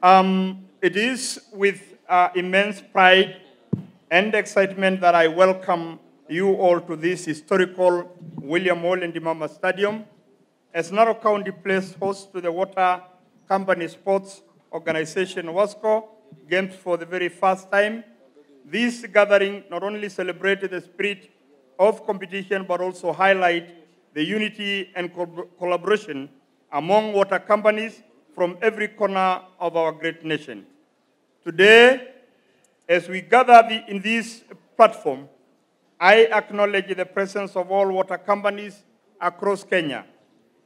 It is with immense pride and excitement that I welcome you all to this historical Ole Ntimama Stadium. As Narok County plays host to the water company sports organization Wasco games for the very first time, this gathering not only celebrated the spirit of competition but also highlight the unity and collaboration among water companies from every corner of our great nation. Today, as we gather in this platform, I acknowledge the presence of all water companies across Kenya.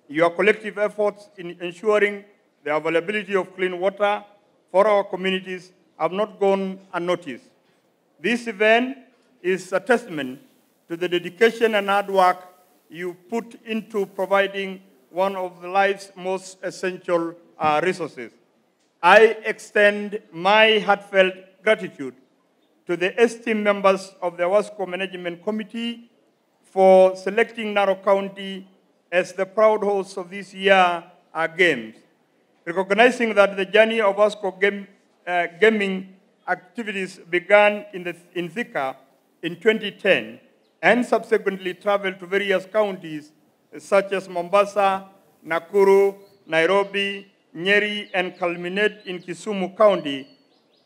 Your collective efforts in ensuring the availability of clean water for our communities have not gone unnoticed. This event is a testament to the dedication and hard work you put into providing one of life's most essential resources. I extend my heartfelt gratitude to the esteemed members of the Wasco Management Committee for selecting Narok County as the proud host of this year's Games. Recognizing that the journey of Wasco gaming activities began in Thika in 2010 and subsequently traveled to various counties such as Mombasa, Nakuru, Nairobi, Nyeri, and culminate in Kisumu County,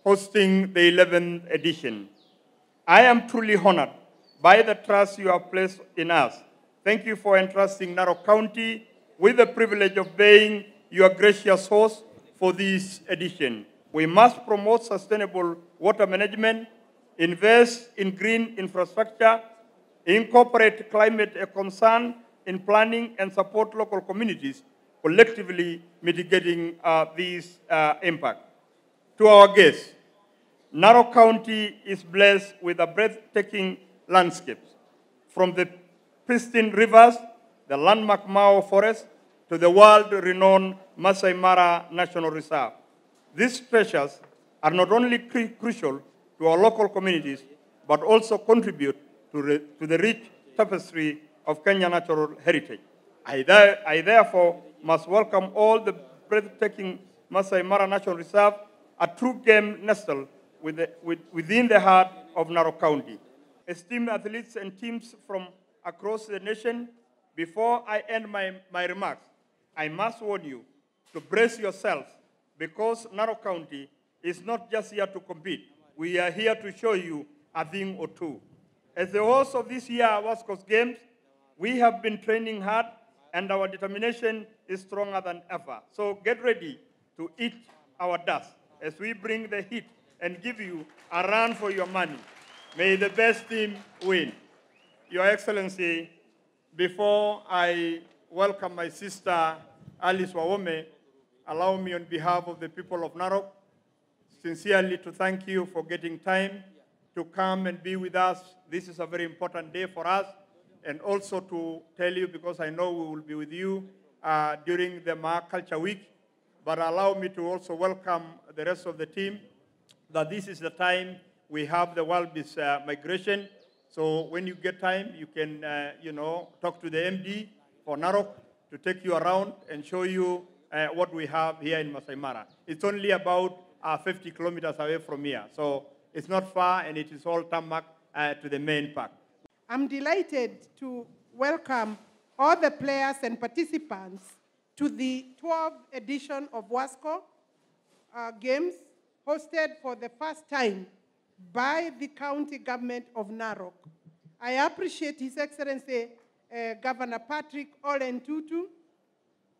hosting the 11th edition. I am truly honored by the trust you have placed in us. Thank you for entrusting Narok County with the privilege of being your gracious host for this edition. We must promote sustainable water management, invest in green infrastructure, incorporate climate concern in planning, and support local communities, collectively mitigating this impact. To our guests, Narok County is blessed with a breathtaking landscapes, from the pristine rivers, the landmark Mao Forest, to the world-renowned Masai Mara National Reserve. These treasures are not only crucial to our local communities, but also contribute to the rich tapestry of Kenya natural heritage. I therefore must welcome all the breathtaking Masai Mara National Reserve, a true game nestled within the heart of Narok County. Esteemed athletes and teams from across the nation, before I end my remarks, I must warn you to brace yourselves, because Narok County is not just here to compete. We are here to show you a thing or two. As the host of this year's Wasco's Games, we have been training hard, and our determination is stronger than ever. So get ready to eat our dust as we bring the heat and give you a run for your money. May the best team win. Your Excellency, before I welcome my sister, Alice Wawome, allow me on behalf of the people of Narok, sincerely to thank you for getting time to come and be with us. This is a very important day for us. And also to tell you, because I know we will be with you during the Maa Culture Week, but allow me to also welcome the rest of the team, that this is the time we have the World Beast migration. So when you get time, you can, talk to the MD for Narok to take you around and show you what we have here in Masai Mara. It's only about 50 kilometers away from here. So it's not far, and it is all tarmac to the main park. I'm delighted to welcome all the players and participants to the 12th edition of Wasco Games, hosted for the first time by the county government of Narok. I appreciate His Excellency Governor Patrick Ole Ntutu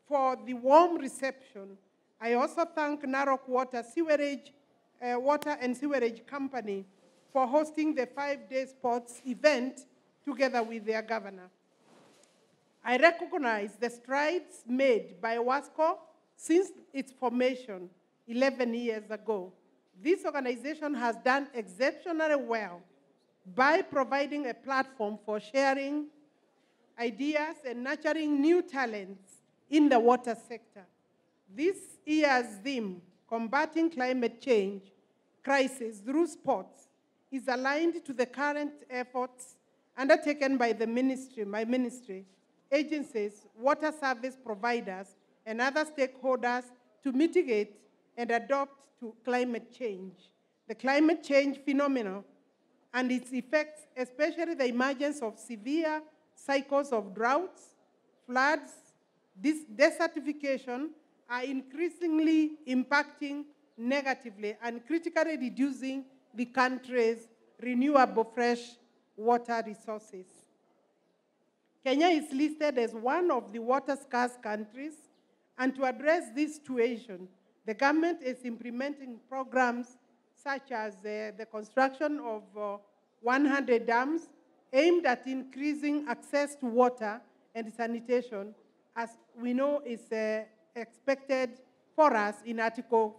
for the warm reception. I also thank Narok Water and Sewerage Company for hosting the 5-day sports event together with their governor. I recognize the strides made by Wasco since its formation 11 years ago. This organization has done exceptionally well by providing a platform for sharing ideas and nurturing new talents in the water sector. This year's theme, Combating Climate Change Crisis Through Sports, is aligned to the current efforts undertaken by the ministry, my ministry, agencies, water service providers, and other stakeholders to mitigate and adapt to climate change. The climate change phenomenon and its effects, especially the emergence of severe cycles of droughts, floods, desertification, are increasingly impacting negatively and critically reducing the country's renewable fresh water resources. Kenya is listed as one of the water-scarce countries, and to address this situation, the government is implementing programs such as the construction of 100 dams aimed at increasing access to water and sanitation, as we know is expected for us in Article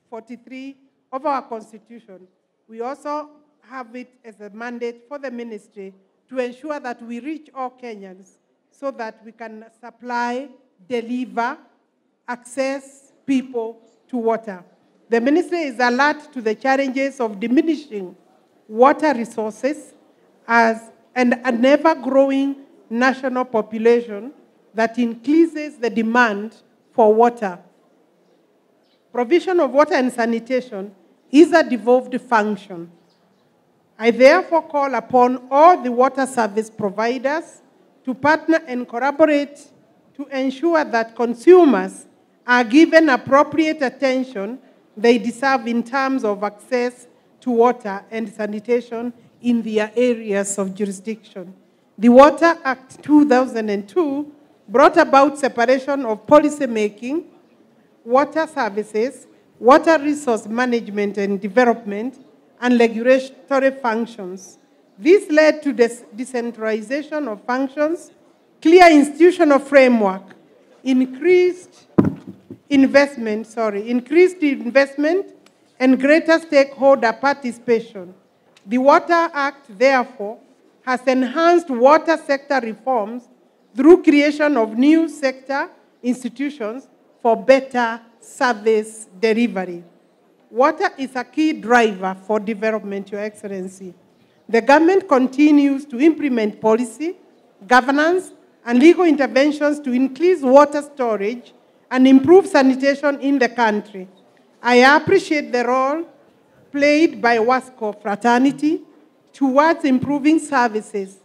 43 of our Constitution. We also have it as a mandate for the ministry to ensure that we reach all Kenyans so that we can supply, deliver, access people to water. The ministry is alert to the challenges of diminishing water resources and an ever-growing national population that increases the demand for water. Provision of water and sanitation is a devolved function. I therefore call upon all the water service providers to partner and collaborate to ensure that consumers are given appropriate attention they deserve in terms of access to water and sanitation in their areas of jurisdiction. The Water Act 2002 brought about separation of policymaking, water services, water resource management and development, and regulatory functions. This led to decentralization of functions, clear institutional framework, increased investment, and greater stakeholder participation. The Water Act, therefore, has enhanced water sector reforms through creation of new sector institutions for better service delivery. Water is a key driver for development, Your Excellency. The government continues to implement policy, governance, and legal interventions to increase water storage and improve sanitation in the country. I appreciate the role played by Wasco fraternity towards improving services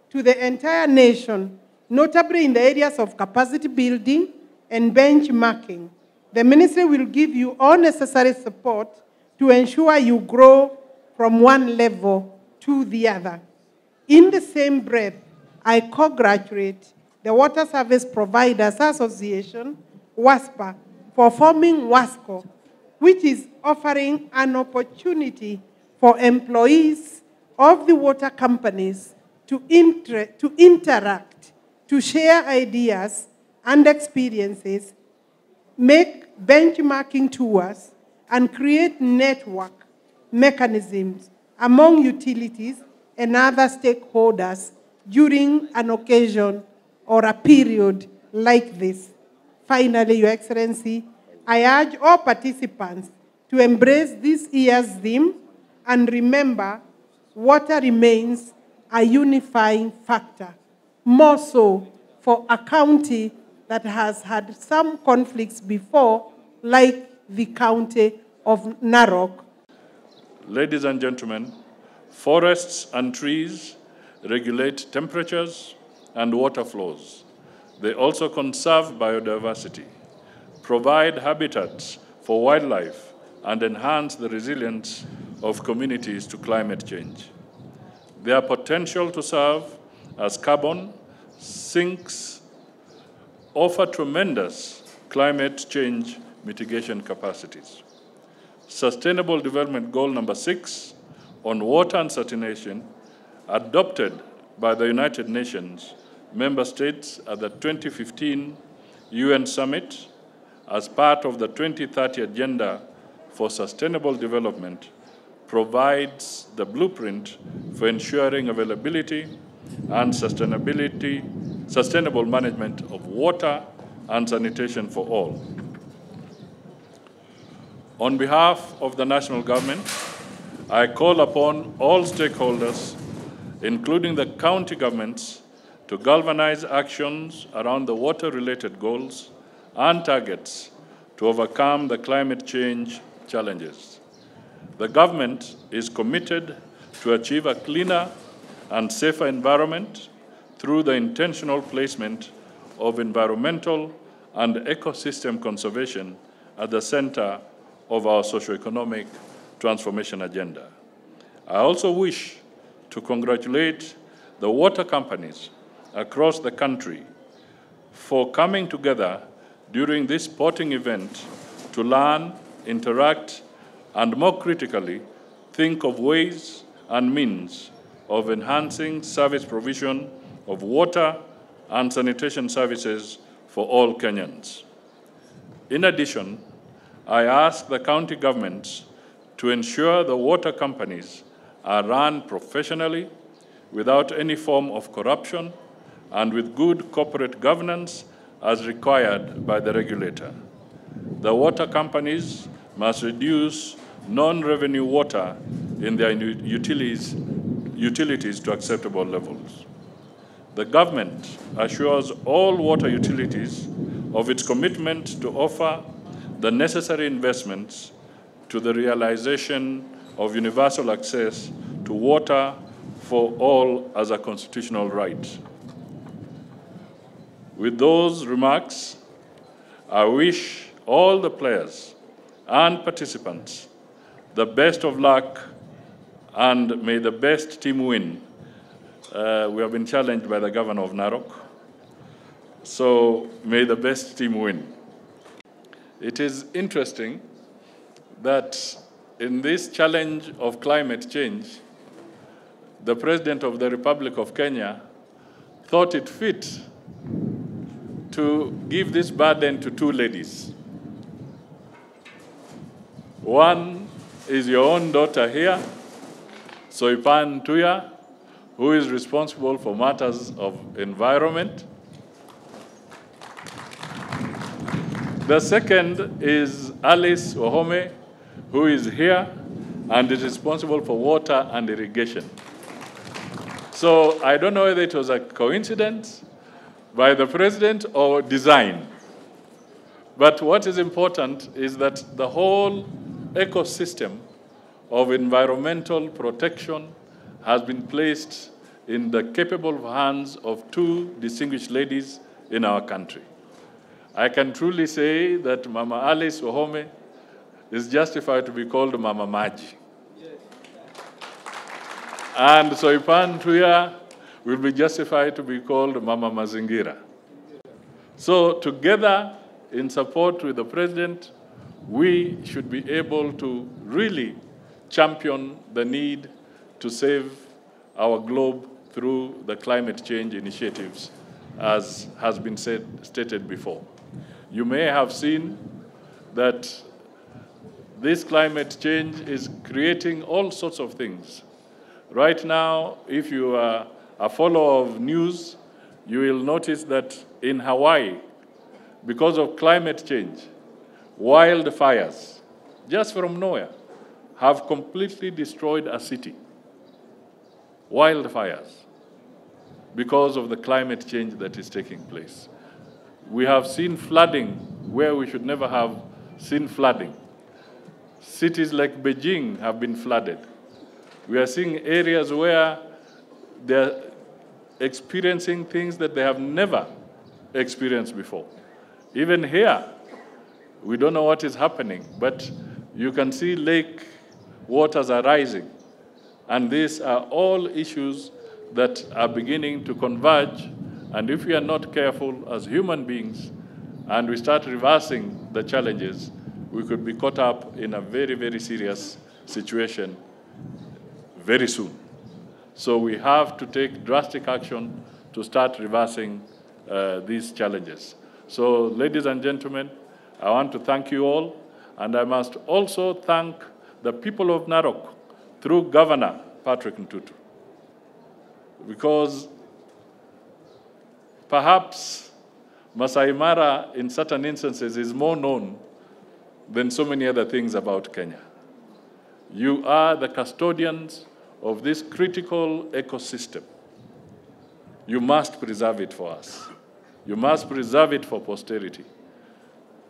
to the entire nation, notably in the areas of capacity building and benchmarking. The ministry will give you all necessary support to ensure you grow from one level to the other. In the same breath, I congratulate the Water Service Providers Association, WASPA, for forming Wasco, which is offering an opportunity for employees of the water companies to interact, to share ideas and experiences, make benchmarking tours, and create network mechanisms among utilities and other stakeholders during an occasion or a period like this. Finally, Your Excellency, I urge all participants to embrace this year's theme and remember water remains a unifying factor, more so for a county that has had some conflicts before, like the county of Narok. Ladies and gentlemen, forests and trees regulate temperatures and water flows. They also conserve biodiversity, provide habitats for wildlife, and enhance the resilience of communities to climate change. Their potential to serve as carbon sinks offer tremendous climate change mitigation capacities. Sustainable Development Goal number 6 on water and sanitation, adopted by the United Nations member states at the 2015 UN Summit as part of the 2030 Agenda for Sustainable Development, provides the blueprint for ensuring availability and sustainable management of water and sanitation for all. On behalf of the national government, I call upon all stakeholders, including the county governments, to galvanize actions around the water-related goals and targets to overcome the climate change challenges. The government is committed to achieve a cleaner and safer environment through the intentional placement of environmental and ecosystem conservation at the center of our socio-economic transformation agenda. I also wish to congratulate the water companies across the country for coming together during this sporting event to learn, interact, and more critically, think of ways and means of enhancing service provision of water and sanitation services for all Kenyans. In addition, I ask the county governments to ensure the water companies are run professionally, without any form of corruption, and with good corporate governance as required by the regulator. The water companies must reduce non-revenue water in their utilities to acceptable levels. The government assures all water utilities of its commitment to offer the necessary investments to the realization of universal access to water for all as a constitutional right. With those remarks, I wish all the players and participants the best of luck, and may the best team win. We have been challenged by the governor of Narok, so may the best team win. It is interesting that in this challenge of climate change, the President of the Republic of Kenya thought it fit to give this burden to two ladies. One is your own daughter here, Soipan Tuya, who is responsible for matters of environment. The second is Alice Wahome, who is here and is responsible for water and irrigation. So I don't know whether it was a coincidence by the president or design. But what is important is that the whole ecosystem of environmental protection has been placed in the capable hands of two distinguished ladies in our country. I can truly say that Mama Alice Wahome is justified to be called Mama Maji. And Soipan Tuya will be justified to be called Mama Mazingira. So together, in support with the president, we should be able to really champion the need to save our globe through the climate change initiatives, as has been stated before. You may have seen that this climate change is creating all sorts of things. Right now, if you are a follower of news, you will notice that in Hawaii, because of climate change, wildfires, just from nowhere, have completely destroyed a city. Wildfires, because of the climate change that is taking place. We have seen flooding where we should never have seen flooding. Cities like Beijing have been flooded. We are seeing areas where they're experiencing things that they have never experienced before. Even here, we don't know what is happening, but you can see lake waters are rising. And these are all issues that are beginning to converge. And if we are not careful as human beings and we start reversing the challenges, we could be caught up in a very, very serious situation very soon. So we have to take drastic action to start reversing these challenges. So, ladies and gentlemen, I want to thank you all, and I must also thank the people of Narok through Governor Patrick Ntutu, because perhaps Masai Mara, in certain instances, is more known than so many other things about Kenya. You are the custodians of this critical ecosystem. You must preserve it for us. You must preserve it for posterity.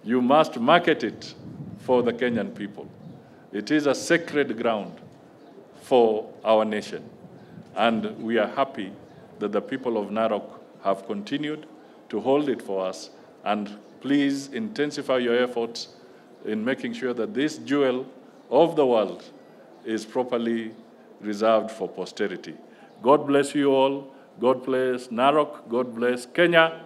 You must market it for the Kenyan people. It is a sacred ground for our nation. And we are happy that the people of Narok have continued to hold it for us. And please intensify your efforts in making sure that this jewel of the world is properly reserved for posterity. God bless you all. God bless Narok. God bless Kenya.